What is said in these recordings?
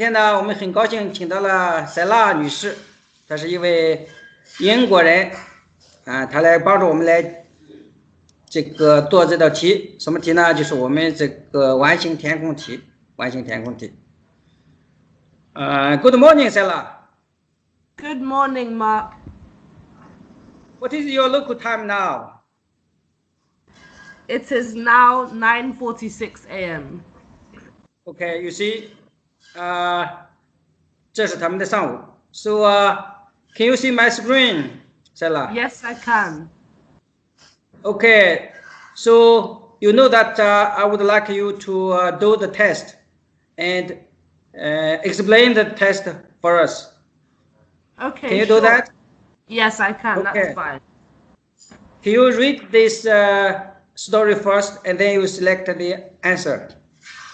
今天呢，我们很高兴请到了塞拉女士，她是一位英国人，她来帮助我们来这个做这道题。什么题呢？就是我们这个完形填空题。Good morning, Sela. Good morning, Mark. What is your local time now? It is now 9:46 a.m. Okay, you see, 这是他们的上午。So, can you see my screen, Sela? Yes, I can. Okay, so you know that I would like you to do the test and explain the test for us. Okay, Can you sure. do that? Yes, I can. Okay. That's fine. Can you read this story first and then you select the answer?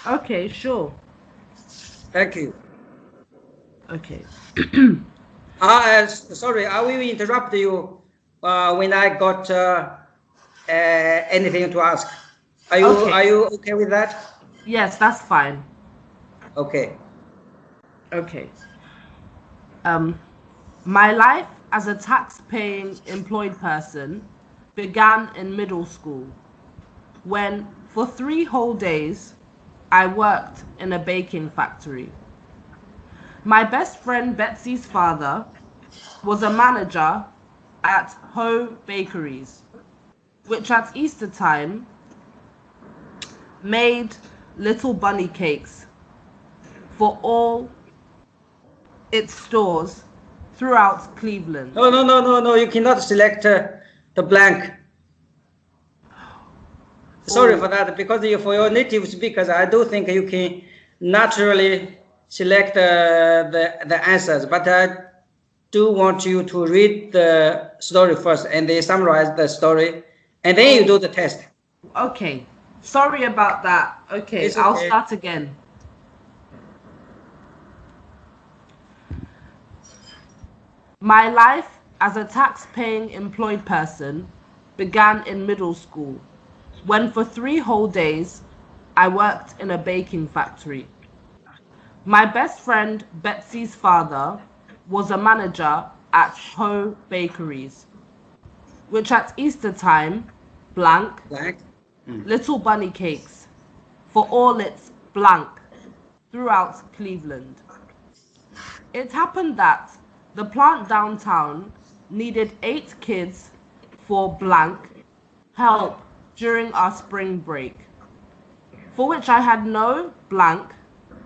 Okay, sure. Thank you. Okay. Sorry, I will interrupt you when I got anything to ask. Are you okay with that? Yes, that's fine. Okay. Okay. My life as a tax-paying employed person began in middle school when, for 3 whole days, I worked in a baking factory. My best friend Betsy's father was a manager at Ho Bakeries, which at Easter time made little bunny cakes for all its stores throughout Cleveland. No, you cannot select the blank. Sorry for that, because for your native speakers, I do think you can naturally select the answers, but I do want you to read the story first and then summarize the story, and then you do the test. Okay, sorry about that. Okay, I'll start again. My life as a tax-paying employed person began in middle school when for 3 whole days I worked in a baking factory. My best friend Betsy's father was a manager at Ho Bakeries, which at Easter time, blank. Little bunny cakes for all its blank throughout Cleveland. It happened that the plant downtown needed 8 kids for blank help during our spring break, for which I had no blank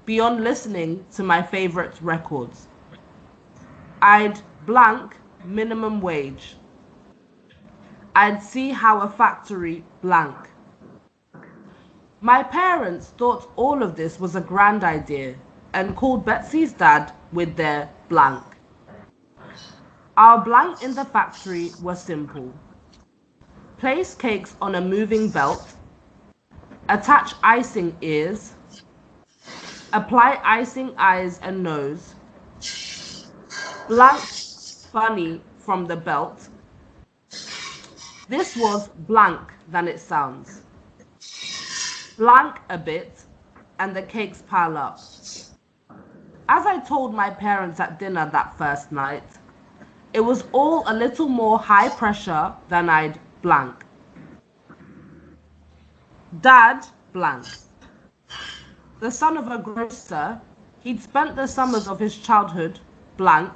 beyond listening to my favorite records. I'd blank minimum wage. I'd see how a factory blank. My parents thought all of this was a grand idea and called Betsy's dad with their blank. Our blank in the factory was simple. Place cakes on a moving belt, attach icing ears, apply icing eyes and nose, blank bunny from the belt. This was blank than it sounds. Blank a bit and the cakes pile up. As I told my parents at dinner that first night, it was all a little more high pressure than I'd blank. Dad blank. The son of a grocer, he'd spent the summers of his childhood blank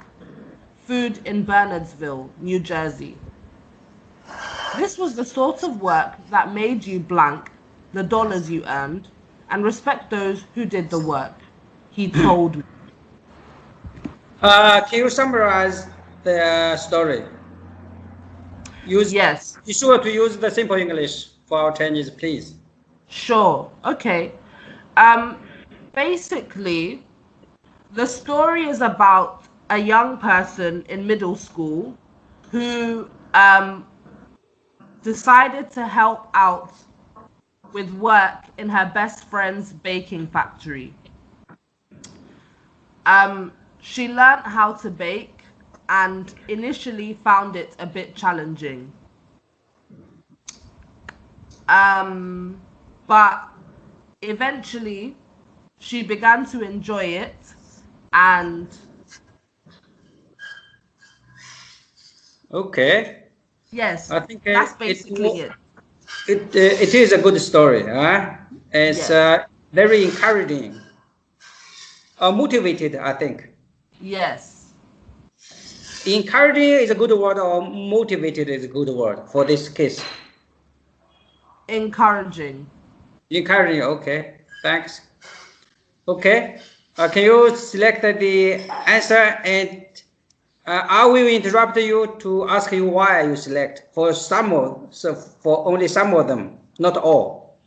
food in Bernardsville, New Jersey. This was the sort of work that made you blank the dollars you earned and respect those who did the work, he told me. Can you summarize the story? Yes. Be sure to use the simple English for our Chinese, please. Sure. Okay. Basically, the story is about a young person in middle school who decided to help out with work in her best friend's baking factory. She learned how to bake and initially found it a bit challenging. But eventually she began to enjoy it And Okay. yes, I think that's basically it. It is a good story. Huh? It's Yes. very encouraging. Motivated, I think. Yes. Encouraging is a good word, or motivated is a good word for this case. Encouraging. Encouraging, okay. Thanks. Okay. Can you select the answer, and I will interrupt you to ask you why you select for for only some of them, not all.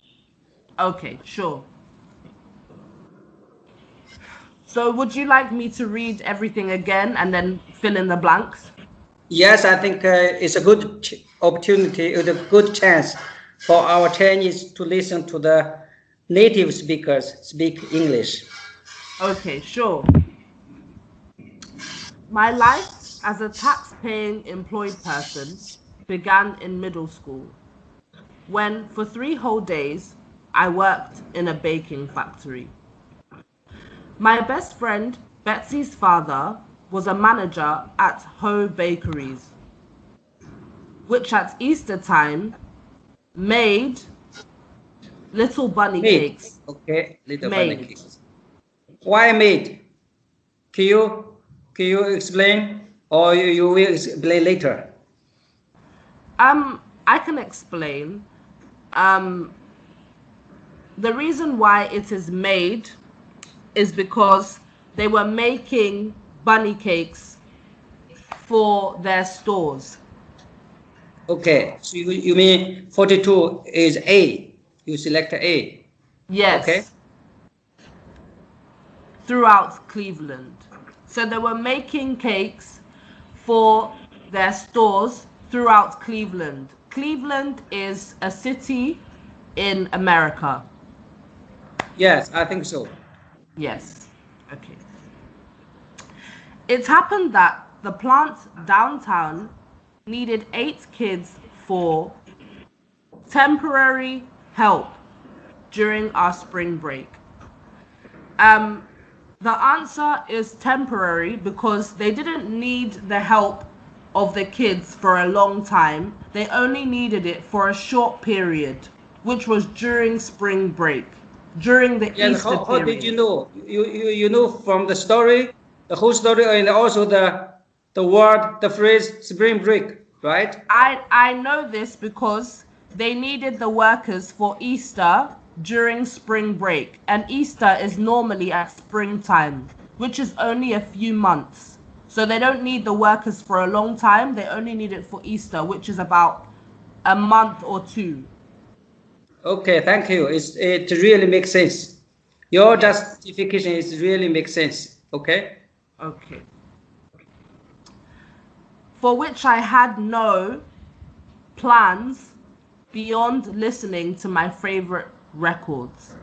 Okay, sure. So would you like me to read everything again and then fill in the blanks? Yes, I think it's a good opportunity, it's a good chance for our Chinese to listen to the native speakers speak English. Okay, sure. My life as a tax-paying employed person began in middle school, when for 3 whole days I worked in a baking factory. My best friend Betsy's father was a manager at Ho Bakeries, which at Easter time made little bunny Made, cakes. okay, little bunny Made. cakes. Why made? Can you explain, or you will explain later? I can explain. Um, the reason why it is made is because they were making bunny cakes for their stores. Okay, so you mean 42 is A. You select A. Okay. Yes, throughout Cleveland. So they were making cakes for their stores throughout Cleveland. Cleveland is a city in America. Yes, I think so. Yes. Okay. It happened that the plant downtown needed 8 kids for temporary help during our spring break. The answer is temporary because they didn't need the help of the kids for a long time. They only needed it for a short period, which was during spring break, during the Yes, Easter how did you period. know? You know from the story, the whole story, and also the word, the phrase spring break, right? I know this because they needed the workers for Easter during spring break, and Easter is normally at springtime, which is only a few months. So they don't need the workers for a long time, they only need it for Easter, which is about a month or two. Okay, thank you. It really makes sense. Your Yes. justification is really makes sense. Okay. Okay. For which I had no plans beyond listening to my favorite records.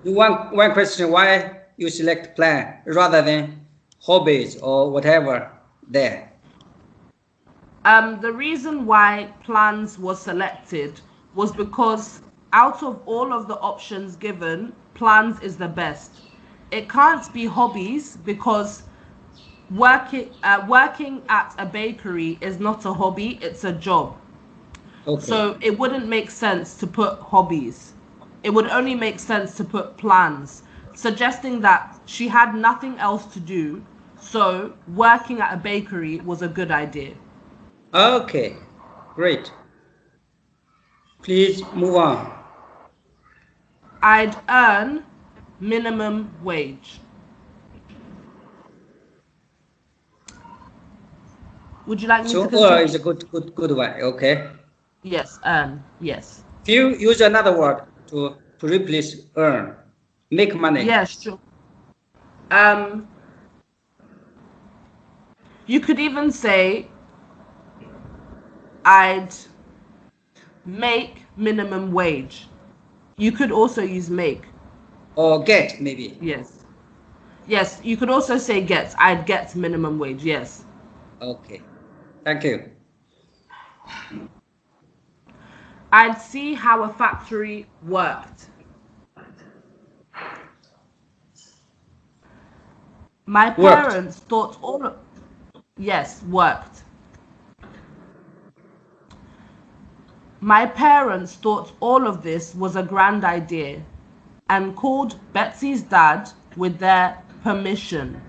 One question: why you select plan rather than hobbies or whatever there? The reason why plans was selected was because out of all of the options given, plans is the best. It can't be hobbies because working at a bakery is not a hobby, it's a job. Okay. So it wouldn't make sense to put hobbies. It would only make sense to put plans, suggesting that she had nothing else to do, so working at a bakery was a good idea. Okay. Great. Please move on. I'd earn minimum wage. Would you like me to So is continue? a good one. Okay. Yes, earn. Yes. If you use another word to replace earn, make money. Yes, sure. Um, you could even say I'd make minimum wage. You could also use make. Or get maybe. Yes. Yes, you could also say get. I'd get minimum wage. Yes. Okay. Thank you. I'd see how a factory worked. My parents thought all of... Yes, worked. My parents thought all of this was a grand idea and called Betsy's dad with their permission.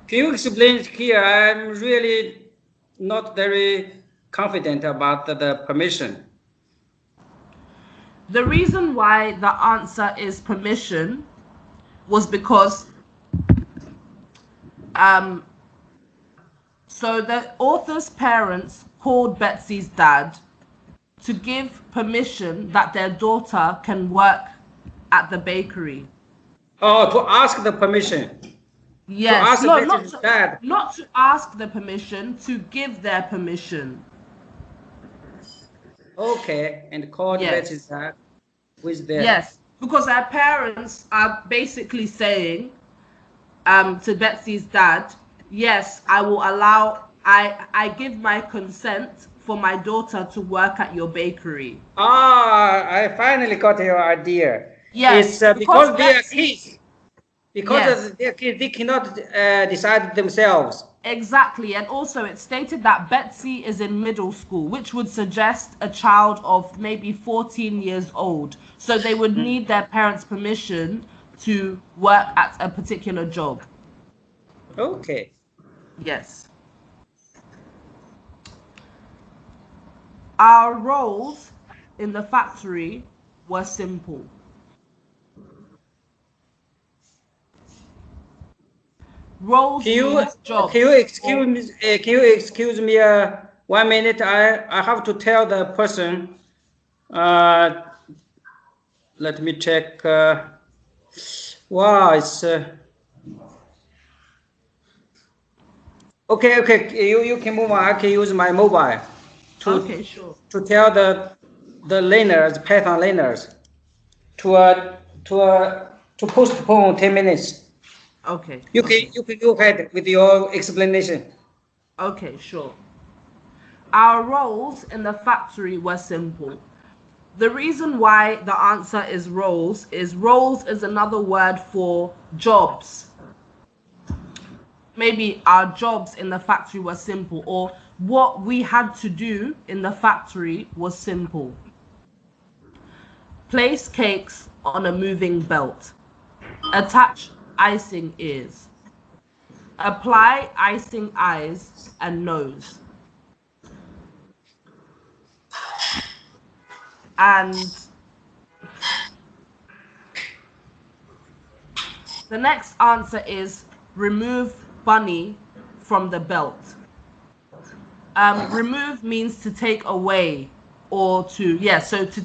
Can you explain it here? I'm really not very confident about the permission. The reason why the answer is permission was because so the author's parents called Betsy's dad to give permission that their daughter can work at the bakery. Oh, to ask the permission. Yes, to ask not to ask the permission, to give their permission. Okay, and called Betsy's dad with their... Yes, because our parents are basically saying to Betsy's dad, yes, I will allow, I give my consent for my daughter to work at your bakery. Ah, I finally got your idea. Yes, it's because they are kids. Because they cannot decide themselves. Exactly, and also it stated that Betsy is in middle school, which would suggest a child of maybe 14 years old. So they would need their parents' permission to work at a particular job. Okay. Yes. Our roles in the factory were simple. Roles means jobs. Can you excuse me 1 minute? I have to tell the person. Let me check. Wow, it's okay. You can move on. I can use my mobile Okay, sure. to tell the learners, Python learners, to postpone 10 minutes. Okay. You can go ahead with your explanation. Okay, sure. Our roles in the factory were simple. The reason why the answer is roles is another word for jobs. Maybe our jobs in the factory were simple, or what we had to do in the factory was simple. Place cakes on a moving belt. Attach icing ears. Apply icing eyes and nose. And the next answer is remove bunny from the belt. Remove means to take away, or to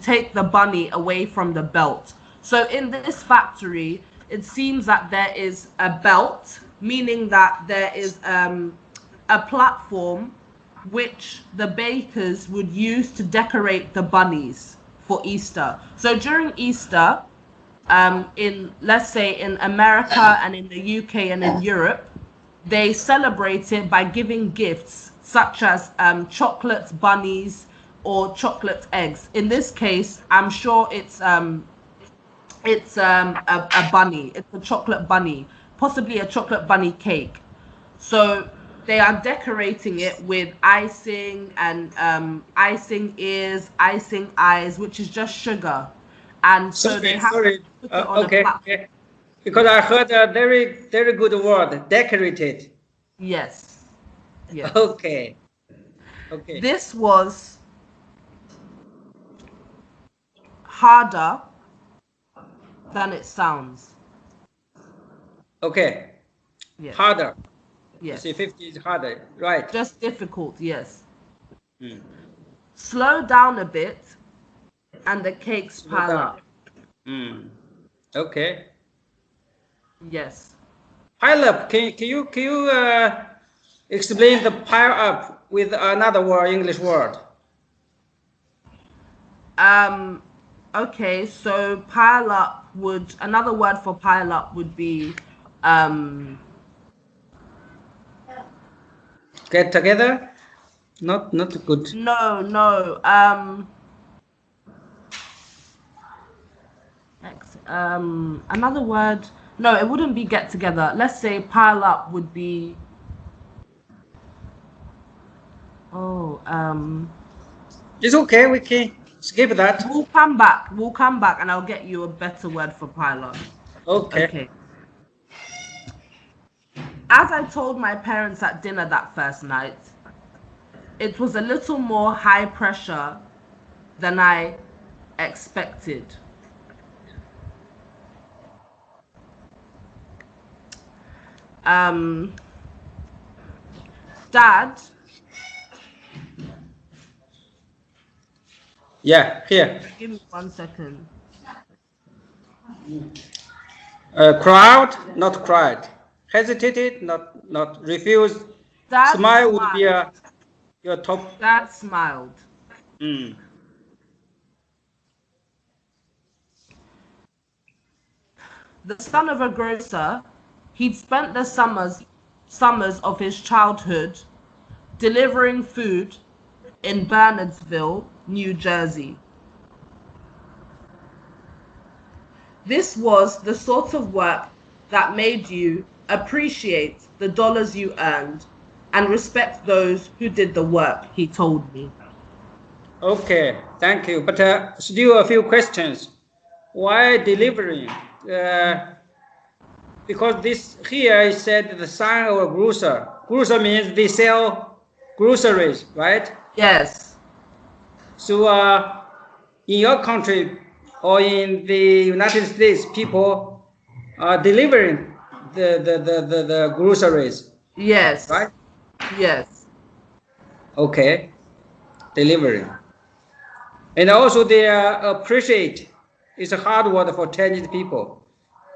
take the bunny away from the belt. So in this factory, it seems that there is a belt, meaning that there is a platform which the bakers would use to decorate the bunnies for Easter. So during Easter, let's say in America and in the UK and in Europe, they celebrate it by giving gifts such as chocolate bunnies or chocolate eggs. In this case, I'm sure it's a bunny. It's a chocolate bunny, possibly a chocolate bunny cake. So they are decorating it with icing and icing ears, icing eyes, which is just sugar. And so they have to put it on a platform. Okay. Because I heard a very, very good word, decorated. Yes. Yes. Okay. This was harder than it sounds. Okay. Yes. Harder. Yes. See, 50 is harder, right? Just difficult, yes. Slow down a bit and the cakes pile up. Okay. Yes. Pile up. Can you explain the pile up with another word, English word? Okay, so pile up another word for pile up would be get together? Not good. No. Another word No, it wouldn't be get together. Let's say pile up would be. Oh, It's okay. We can skip that. we'll come back. We'll come back, and I'll get you a better word for pile up. Okay. Okay. As I told my parents at dinner that first night, it was a little more high pressure than I expected. Dad. Yeah, here. Give me 1 second. Crowd, not cried. Hesitated, not refused. Dad Smile would be smiled. your top. Dad smiled. Mm. The son of a grocer, he'd spent the summers of his childhood delivering food in Bernardsville, New Jersey. This was the sort of work that made you appreciate the dollars you earned and respect those who did the work, he told me. Okay, thank you. But still a few questions. Why delivering? Because this here I said the son of a grocer. Grocer means they sell groceries, right? Yes. So in your country or in the United States, people are delivering the groceries. Yes. Right? Yes. Okay, delivering. And also they appreciate. It's a hard word for Chinese people.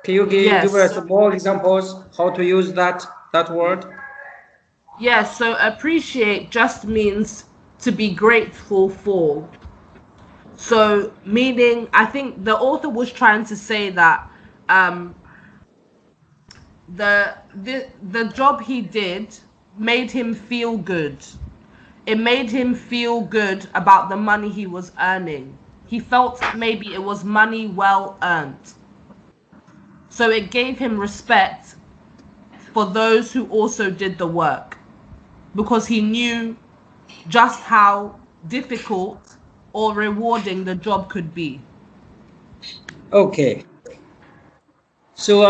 Can you give us more examples how to use that word? Yes, so appreciate just means to be grateful for. So meaning, I think the author was trying to say that the job he did made him feel good. It made him feel good about the money he was earning. He felt maybe it was money well earned. So it gave him respect for those who also did the work, because he knew just how difficult or rewarding the job could be. Okay. So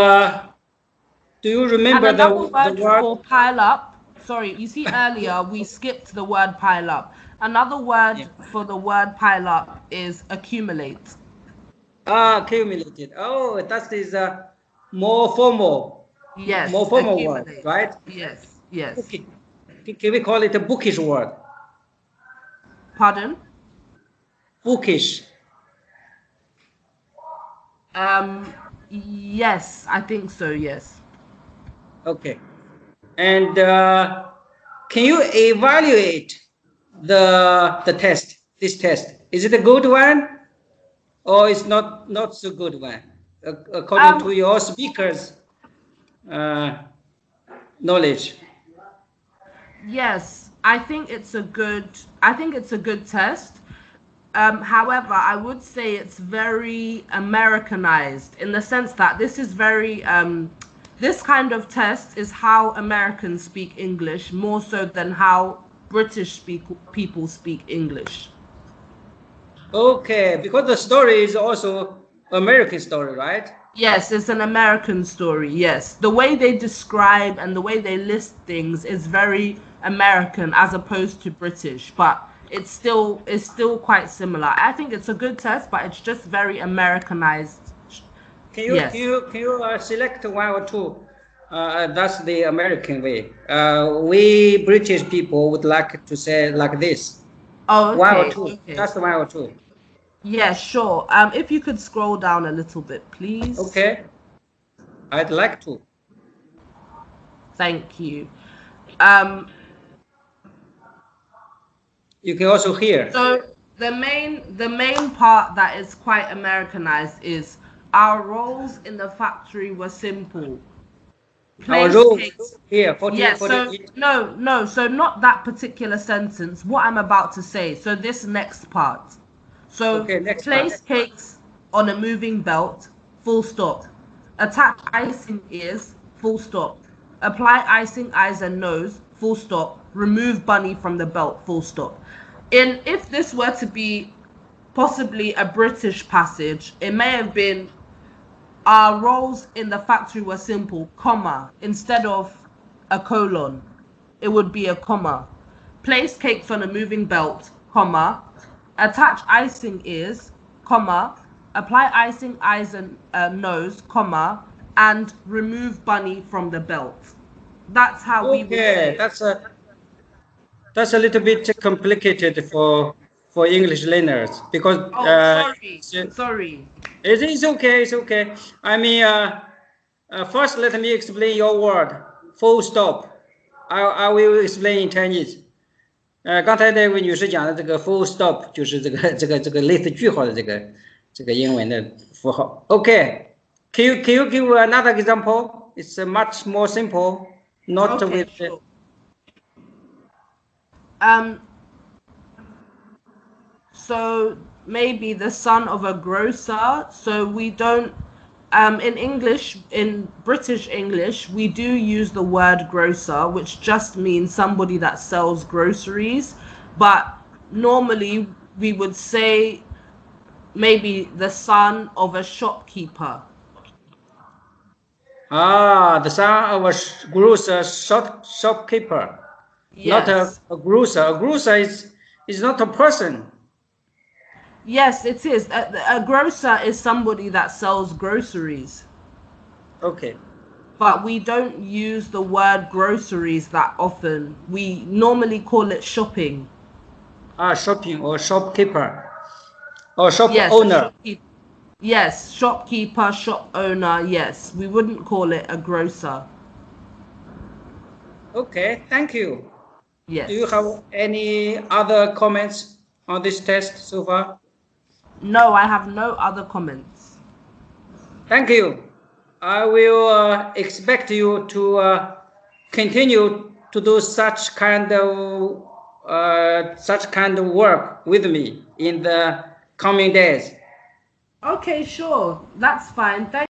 do you remember and the word word for pile up? Sorry, you see earlier we skipped the word pile up. Another word for the word pile up is accumulate. Accumulated. Oh, that is more formal. Yes. More formal accumulate. word, right? Yes. Yes. Okay. Can we call it a bookish word? Pardon? Bookish. Yes, I think so. Yes. Okay. And can you evaluate the test? This test, is it a good one, or it's not so good one, according to your speaker's knowledge? Yes, I think it's a good test. However, I would say it's very Americanized in the sense that this is very this kind of test is how Americans speak English more so than how British people speak English. Okay, because the story is also American story, right? Yes, it's an American story. Yes, the way they describe and the way they list things is very American as opposed to British, but it's still quite similar. I think it's a good test, but it's just very Americanized. Can you select one or two? That's the American way. We British people would like to say like this. Oh, okay. One or two. Okay. Just one or two. Yeah, sure. If you could scroll down a little bit, please. Okay. I'd like to. Thank you. You can also hear. So the main part that is quite Americanized is our roles in the factory were simple. Our roles here. 40, yes. 48. So no. So not that particular sentence. What I'm about to say. So this next part. So Okay, next place part. cakes on a moving belt. Full stop. Attach icing ears, full stop. Apply icing eyes and nose, full stop. Remove bunny from the belt, full stop. If this were to be possibly a British passage, it may have been our roles in the factory were simple, comma, instead of a colon, it would be a comma. Place cakes on a moving belt, comma. Attach icing ears, comma. Apply icing eyes and nose, comma. And remove bunny from the belt. That's how we would say it. That's a little bit complicated for English learners because sorry. It's okay. It's okay. I mean, first let me explain your word full stop. I will explain in Chinese. 刚才那位女士讲的这个 full stop 就是这个类似句号的这个英文的符号。Okay, can you give another example? It's much more simple, not okay, with. Sure. So maybe the son of a grocer. So we don't. In English, in British English, we do use the word grocer, which just means somebody that sells groceries. But normally we would say maybe the son of a shopkeeper. The son of a grocer, shopkeeper. Yes. Not a grocer. A grocer is not a person. Yes, it is. A grocer is somebody that sells groceries. Okay. But we don't use the word groceries that often. We normally call it shopping. Shopping or shopkeeper or shop Yes, owner. Yes, shopkeeper, shop owner. Yes, we wouldn't call it a grocer. Okay, thank you. Yes. Do you have any other comments on this test so far? No, I have no other comments. Thank you. I will expect you to continue to do such kind of work with me in the coming days. Okay, sure. That's fine. Thank